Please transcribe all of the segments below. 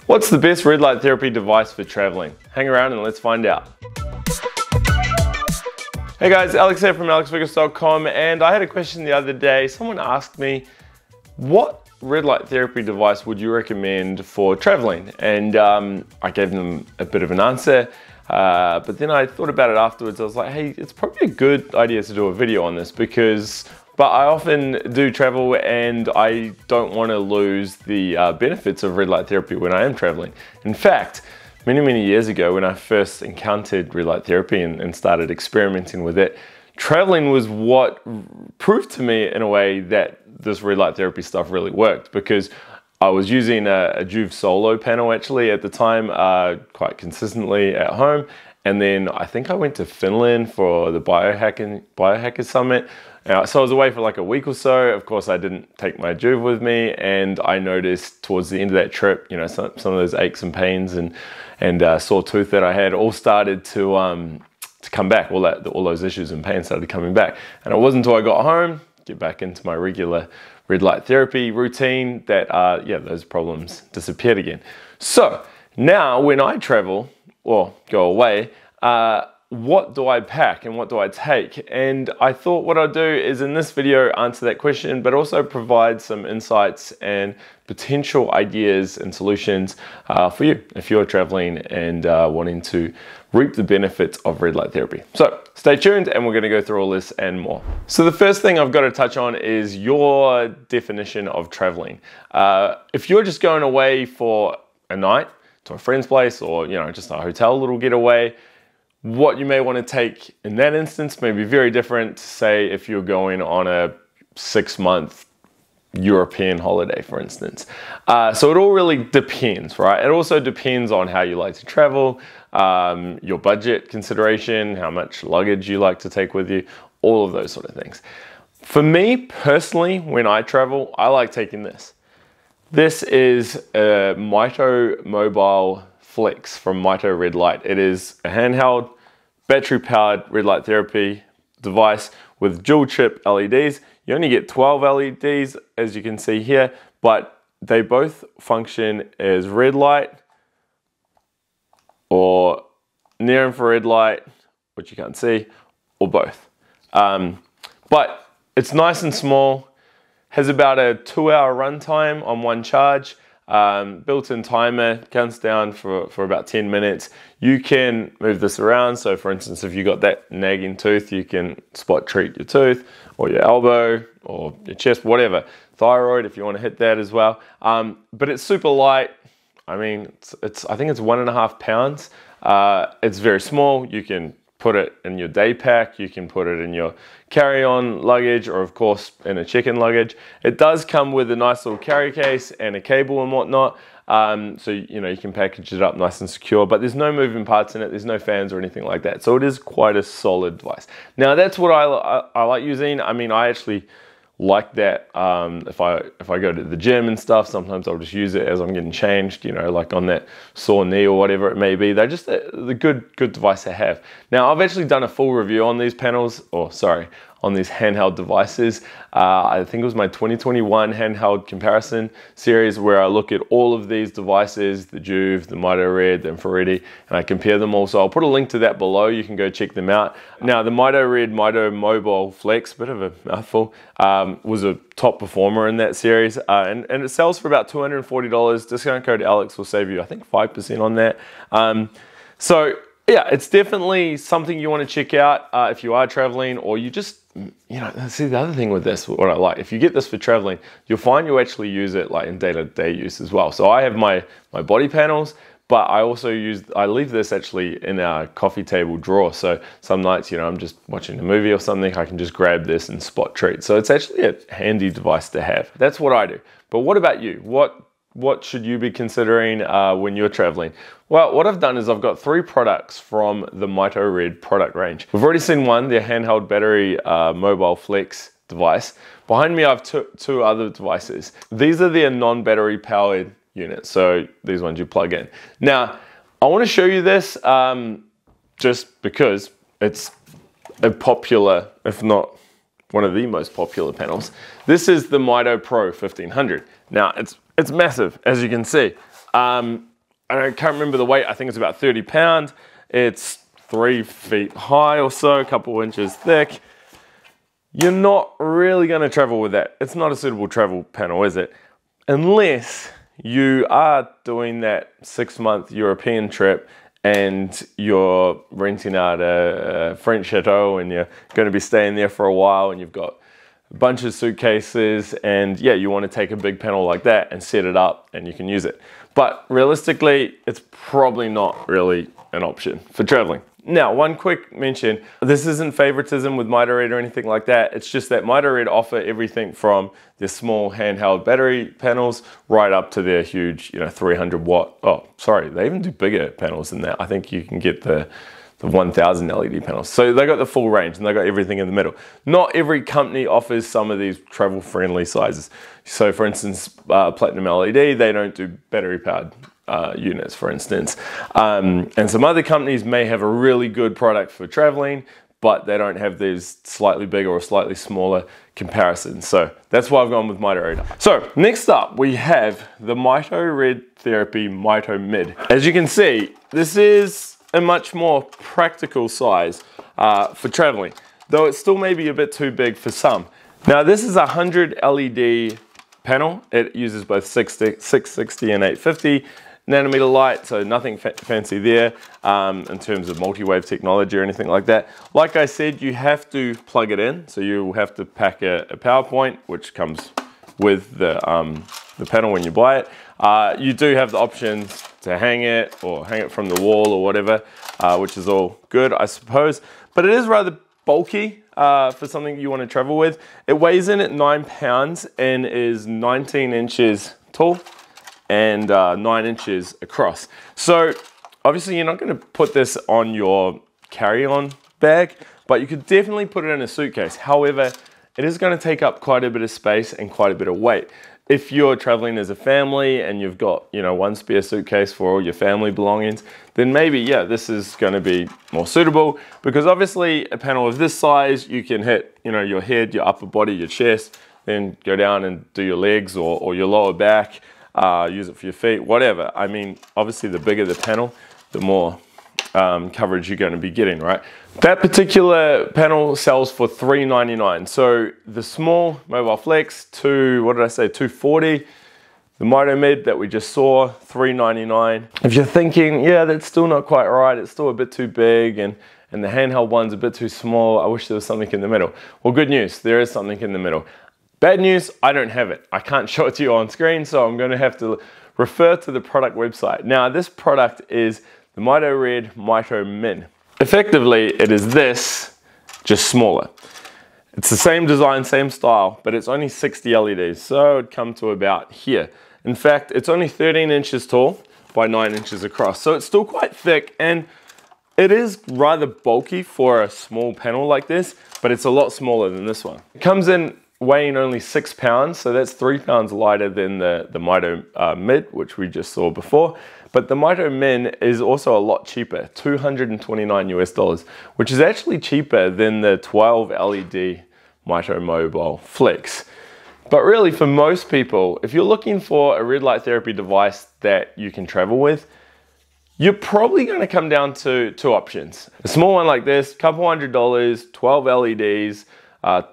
What's the best red light therapy device for traveling? Hang around and let's find out. Hey guys, Alex here from alexfergus.com, and I had a question the other day. Someone asked me, what red light therapy device would you recommend for traveling? And I gave them a bit of an answer, but then I thought about it afterwards. I was like, hey, it's probably a good idea to do a video on this but I often do travel and I don't want to lose the benefits of red light therapy when I am traveling. In fact, many years ago when I first encountered red light therapy and started experimenting with it, traveling was what proved to me in a way that this red light therapy stuff really worked, because I was using a Joovv Solo panel actually at the time quite consistently at home. And then I think I went to Finland for the Biohacker Summit. So I was away for like a week or so. Of course, I didn't take my Joovv with me, and I noticed towards the end of that trip, you know, some of those aches and pains and sore tooth that I had all started to come back. All those issues and pains started coming back. And it wasn't until I got home, get back into my regular red light therapy routine, that those problems disappeared again. So now when I travel or go away, what do I pack and what do I take? And I thought what I'd do is in this video answer that question, but also provide some insights and potential ideas and solutions for you if you're traveling and wanting to reap the benefits of red light therapy. So stay tuned and we're going to go through all this and more. So the first thing I've got to touch on is your definition of traveling. If you're just going away for a night to a friend's place, or just a hotel little getaway, what you may want to take in that instance may be very different, say if you're going on a 6-month European holiday, for instance. So it all really depends, right? It also depends on how you like to travel, your budget consideration, how much luggage you like to take with you, all of those sort of things. For me personally, when I travel, I like taking this. This is a Mito Mobile Flex from Mito Red Light. It is a handheld, battery-powered red light therapy device with dual chip LEDs. You only get 12 LEDs, as you can see here, but they both function as red light or near infrared light, which you can't see, or both. But it's nice and small, has about a 2-hour runtime on one charge. Built-in timer, counts down for about 10 minutes. You can move this around. So for instance, if you got that nagging tooth, you can spot treat your tooth or your elbow or your chest, whatever. Thyroid, if you want to hit that as well. But it's super light. I mean, I think it's 1.5 pounds. It's very small. You can put it in your day pack, you can put it in your carry-on luggage, or of course in a check-in luggage. It does come with a nice little carry case and a cable and whatnot, so you can package it up nice and secure, but there's no moving parts in it, there's no fans or anything like that, so it is quite a solid device. Now that's what I like using. I mean, I actually like that. If I go to the gym and stuff, sometimes I'll just use it as I'm getting changed, like on that sore knee or whatever it may be. They're just the good device to have. Now I've actually done a full review on these on these handheld devices. I think it was my 2021 handheld comparison series where I look at all of these devices, the Joovv, the Mito Red, the Infrared, and I compare them all. So I'll put a link to that below. You can go check them out. Now the Mito Red, Mito Mobile Flex, bit of a mouthful, was a top performer in that series, and it sells for about $240. Discount code Alex will save you, I think, 5% on that. So yeah, it's definitely something you want to check out if you are traveling, or you just, see the other thing with this, what I like, if you get this for traveling, you'll find you actually use it like in day-to-day use as well. So I have my body panels, but I also I leave this actually in our coffee table drawer. So some nights, I'm just watching a movie or something, I can just grab this and spot treat. So it's actually a handy device to have. That's what I do. But what about you? What should you be considering when you're traveling? Well, what I've done is I've got 3 products from the Mito Red product range. We've already seen one, their handheld battery mobile flex device. Behind me I have two other devices. These are their non-battery powered units, so these ones you plug in. Now, I want to show you this just because it's a popular, if not one of the most popular panels. This is the Mito Pro 1500. Now, it's massive, as you can see. I can't remember the weight, I think it's about 30 pounds. It's 3 feet high or so, a couple inches thick. You're not really gonna travel with that. It's not a suitable travel panel, is it? Unless you are doing that 6-month European trip and you're renting out a French chateau and you're gonna be staying there for a while and you've got a bunch of suitcases and yeah, you wanna take a big panel like that and set it up and you can use it. But realistically, it's probably not really an option for traveling. Now, one quick mention, this isn't favoritism with Mito Red or anything like that. It's just that Mito Red offer everything from their small handheld battery panels right up to their huge, 300 watt. Oh, sorry, they even do bigger panels than that. I think you can get the 1000 LED panels. So they got the full range and they got everything in the middle. Not every company offers some of these travel friendly sizes. So for instance, Platinum LED, they don't do battery powered units, for instance. And some other companies may have a really good product for traveling, but they don't have these slightly bigger or slightly smaller comparisons. So that's why I've gone with Mito Red. So next up, we have the Mito Red Therapy Mito Mid. As you can see, this is a much more practical size for traveling, though it still may be a bit too big for some. Now this is a 100 LED panel. It uses both 660 and 850 nanometer light, so nothing fancy there in terms of multi-wave technology or anything like that. Like I said, you have to plug it in, so you have to pack a PowerPoint, which comes with the panel when you buy it. You do have the options to hang it or hang it from the wall or whatever, which is all good, I suppose. But it is rather bulky for something you want to travel with. It weighs in at 9 pounds and is 19 inches tall and 9 inches across. So obviously you're not going to put this on your carry-on bag, but you could definitely put it in a suitcase. However, it is going to take up quite a bit of space and quite a bit of weight. If you're traveling as a family and you've got, one spare suitcase for all your family belongings, then maybe, yeah, this is going to be more suitable, because obviously a panel of this size, you can hit, your head, your upper body, your chest, then go down and do your legs or your lower back, use it for your feet, whatever. I mean, obviously the bigger the panel, the more coverage you're going to be getting, right? That particular panel sells for $399. So the small Mobile Flex, $240. The Mito Mid that we just saw, $399. If you're thinking, yeah, that's still not quite right, it's still a bit too big, and the handheld one's a bit too small, I wish there was something in the middle. Well, good news, there is something in the middle. Bad news, I don't have it. I can't show it to you on screen, so I'm going to have to refer to the product website. Now, this product is the Mito Red Mito Min. Effectively, it is this, just smaller. It's the same design, same style, but it's only 60 LEDs, so it'd come to about here. In fact, it's only 13 inches tall by 9 inches across, so it's still quite thick, and it is rather bulky for a small panel like this, but it's a lot smaller than this one. It comes in weighing only 6 pounds, so that's 3 pounds lighter than the Mito Mid, which we just saw before. But the Mito Min is also a lot cheaper, $229 US, which is actually cheaper than the 12 LED Mito Mobile Flex. But really, for most people, if you're looking for a red light therapy device that you can travel with, you're probably going to come down to 2 options. A small one like this, couple $100, 12 LEDs,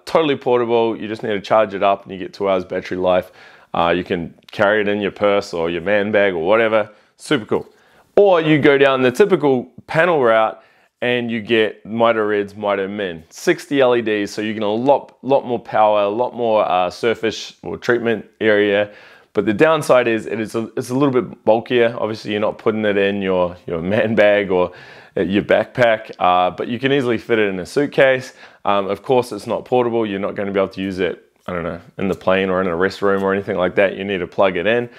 totally portable. You just need to charge it up and you get 2 hours battery life. You can carry it in your purse or your man bag or whatever. Super cool. Or you go down the typical panel route and you get Mito Red's Mito Min. 60 LEDs, so you get a lot more power, a lot more surface or treatment area. But the downside is it's a little bit bulkier. Obviously, you're not putting it in your man bag or your backpack, but you can easily fit it in a suitcase. Of course, it's not portable. You're not going to be able to use it, I don't know, in the plane or in a restroom or anything like that. You need to plug it in.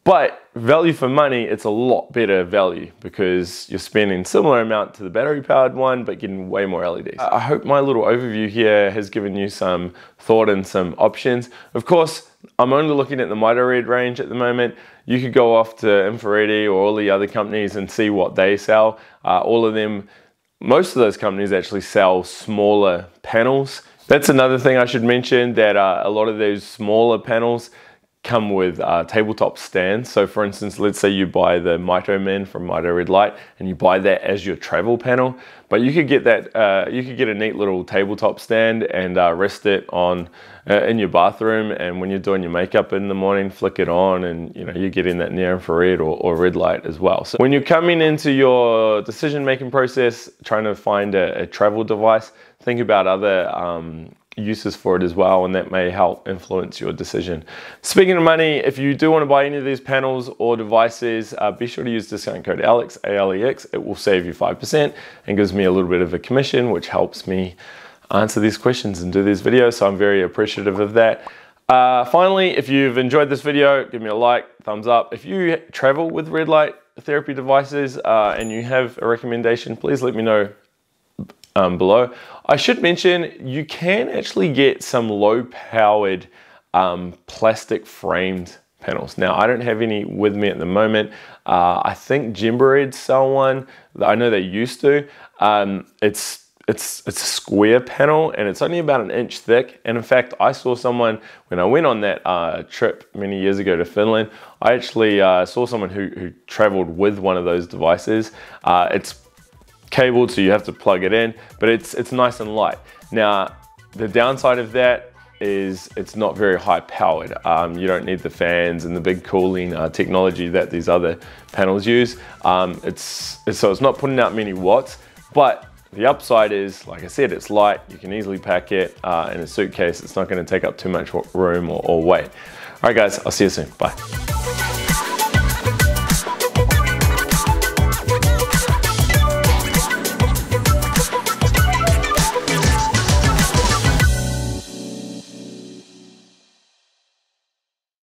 But value for money, it's a lot better value because you're spending similar amount to the battery powered one, but getting way more LEDs. I hope my little overview here has given you some thought and some options. Of course, I'm only looking at the Mito Red range at the moment. You could go off to Infrared or all the other companies and see what they sell. All of them, most of those companies actually sell smaller panels. That's another thing I should mention, that a lot of those smaller panels come with tabletop stands. So for instance, let's say you buy the Mito Min from Mito Red Light and you buy that as your travel panel, but you could get that, you could get a neat little tabletop stand and rest it on in your bathroom, and when you're doing your makeup in the morning, flick it on, and you know, you're getting that near infrared or red light as well. So when you're coming into your decision making process, trying to find a travel device, think about other uses for it as well, and that may help influence your decision. Speaking of money, if you do want to buy any of these panels or devices, be sure to use discount code ALEX, ALEX. It will save you 5% and gives me a little bit of a commission, which helps me answer these questions and do these videos, so I'm very appreciative of that. Finally, if you've enjoyed this video, give me a like, thumbs up. If you travel with red light therapy devices and you have a recommendation, please let me know below. I should mention, you can actually get some low-powered plastic framed panels. Now, I don't have any with me at the moment. I think Joovv sell one. I know they used to. It's a square panel and it's only about 1 inch thick. And in fact, I saw someone, when I went on that trip many years ago to Finland, I actually saw someone who traveled with one of those devices. It's cabled, so you have to plug it in, but it's nice and light. Now, the downside of that is it's not very high powered. You don't need the fans and the big cooling technology that these other panels use. So it's not putting out many watts, but the upside is, like I said, it's light. You can easily pack it in a suitcase. It's not going to take up too much room or weight. All right, guys, I'll see you soon. Bye.